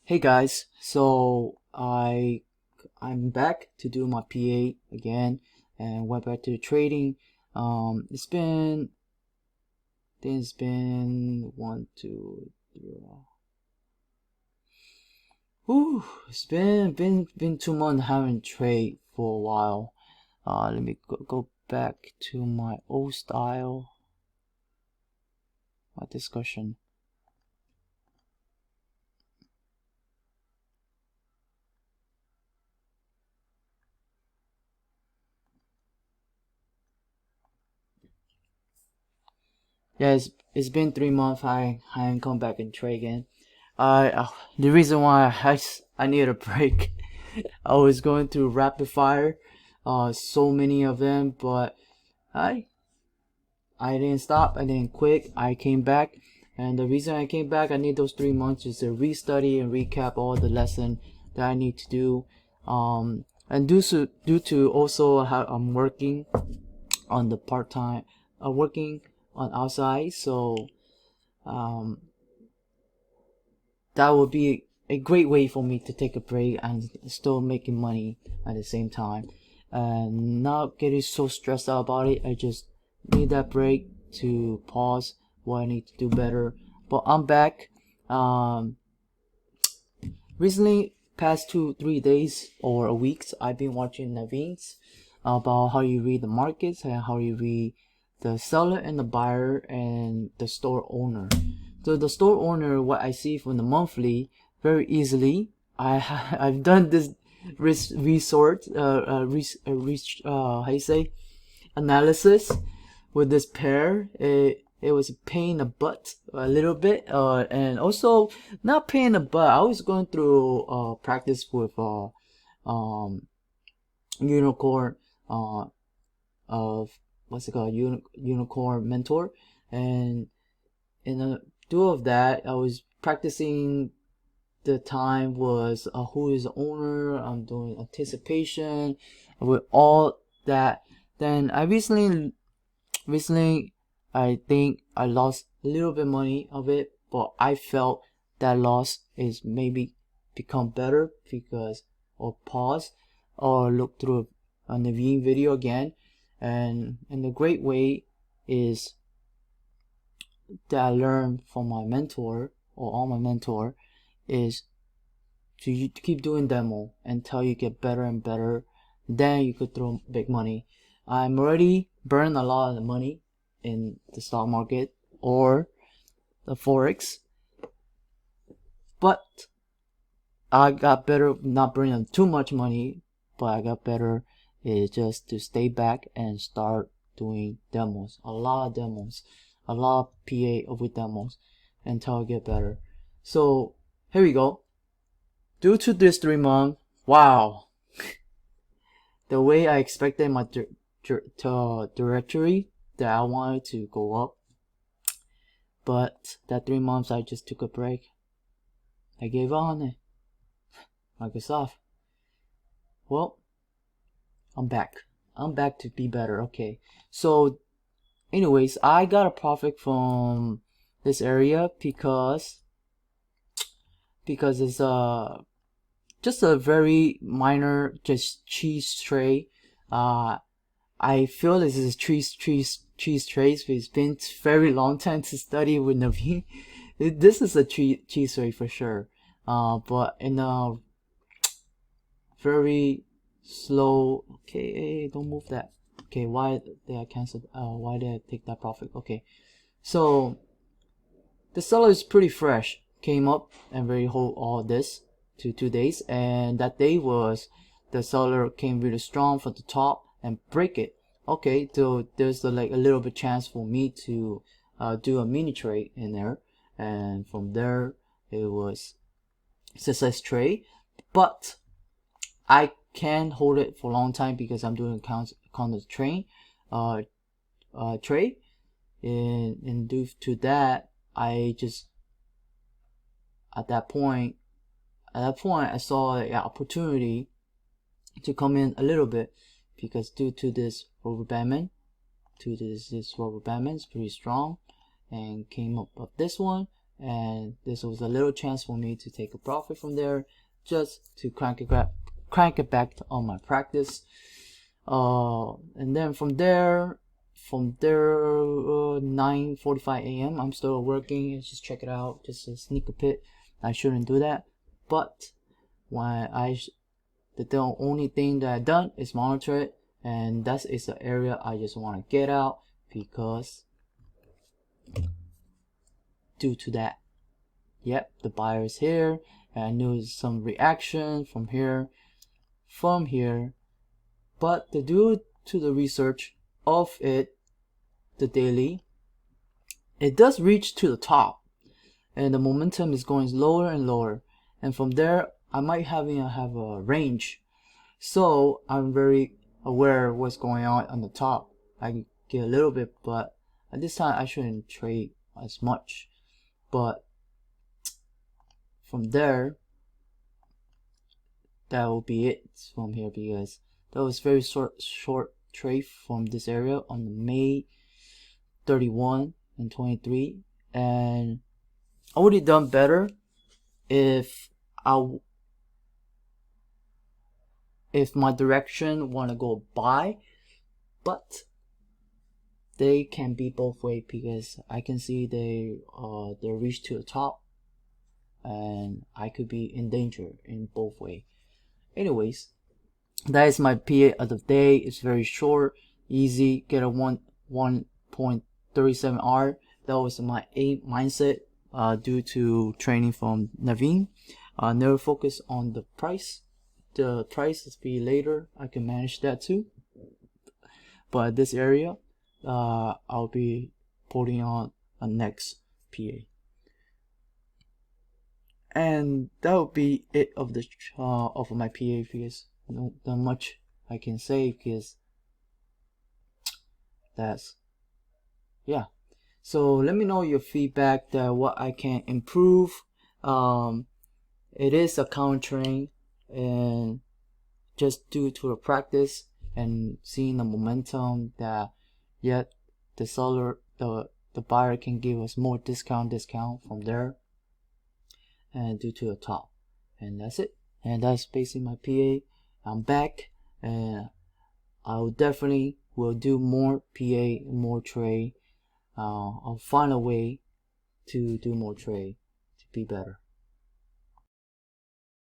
Hey guys, so I'm back to do my PA again and went back to trading. It's been I think it's been 1, 2, 3. Whew, it's been 2 months haven't trade for a while. Let me go back to my old style, my discussion. Yeah, it's been 3 months. I haven't come back and trade again. The reason why I need a break. I was going through rapid fire, so many of them, but I I didn't stop. I didn't quit. I came back, and the reason I came back, I need those 3 months is to restudy and recap all the lesson that I need to do. And due to also how I'm working on the part time, working on outside, so um, that would be a great way for me to take a break and still making money at the same time and not getting so stressed out about it. I just need that break to pause what I need to do better. But I'm back. Recently, past 2 3 days or a week, I've been watching Naveen's about how you read the markets and how you read the seller and the buyer and the store owner. So the store owner, what I see from the monthly, very easily. I've done this how you say, analysis with this pair. It was a pain in the butt a little bit, and also not pain in the butt. I was going through practice with um unicorn of what's it called, unicorn mentor, and in the do of that I was practicing. The time was who is the owner. I'm doing anticipation with all that. Then I recently I think I lost a little bit money of it, but I felt that loss is maybe become better because or pause or look through a Naveen video again. And the great way is that I learned from my mentor or all my mentor is to keep doing demo until you get better and better. Then you could throw big money. I'm already burned a lot of the money in the stock market or the forex, but I got better not burning too much money. But I got better is just to stay back and start doing demos, a lot of demos, a lot of PA with demos until I get better. So here we go. Due to this 3 month, wow, the way I expected my directory that I wanted to go up, but that 3 months I just took a break. I gave up on it. Microsoft. Well, I'm back. I'm back to be better. Okay. So, anyways, I got a profit from this area because it's just a very minor just cheese tray. I feel this is cheese trays. It's been very long time to study with Naveen. This is a cheese tray for sure. But in a very slow. Okay, hey, don't move that. Okay, why did I cancel? Why did I take that profit? Okay, so the seller is pretty fresh. Came up and very hold all this to 2 days, and that day was the seller came really strong from the top and break it. Okay, so there's like a little bit chance for me to do a mini trade in there, and from there it was success trade. But I can't hold it for a long time because I'm doing counter trade, trade, and due to that, I just at that point I saw an opportunity to come in a little bit because due to this rubber bandman, this rubber bandman is pretty strong and came up of this one, and this was a little chance for me to take a profit from there, just to crank it back on my practice. And then from there 9:45 a.m. I'm still working. Just check it out, just a sneak a pit. I shouldn't do that, but when the only thing that I done is monitor it, and that is the area I just want to get out, because due to that, yep, the buyer is here, and I knew some reaction from here, but due to the research of it, the daily, it does reach to the top, and the momentum is going lower and lower, and from there I might have a range. So I'm very aware of what's going on the top. I get a little bit, but at this time I shouldn't trade as much. But from there, that will be it from here, because that was very short trade from this area on the May 31 and 23, and I would have done better if my direction want to go buy, but they can be both ways, because I can see they reach to the top, and I could be in danger in both ways. Anyways, that is my PA of the day. It's very short, easy. Get a 1.37R. That was my mindset due to training from Naveen. Never focus on the price. The price will be later. I can manage that too. But this area, I'll be putting on a next PA. And that would be it of the of my PA, because not much I can say, because that's, yeah. So let me know your feedback, that what I can improve. It is a countering, and just due to the practice and seeing the momentum, that yet the seller, the buyer can give us more discount from there, and due to the top. And that's it, and that's basically my PA. I'm back, and I definitely will do more PA, more trade. I'll find a way to do more trade to be better.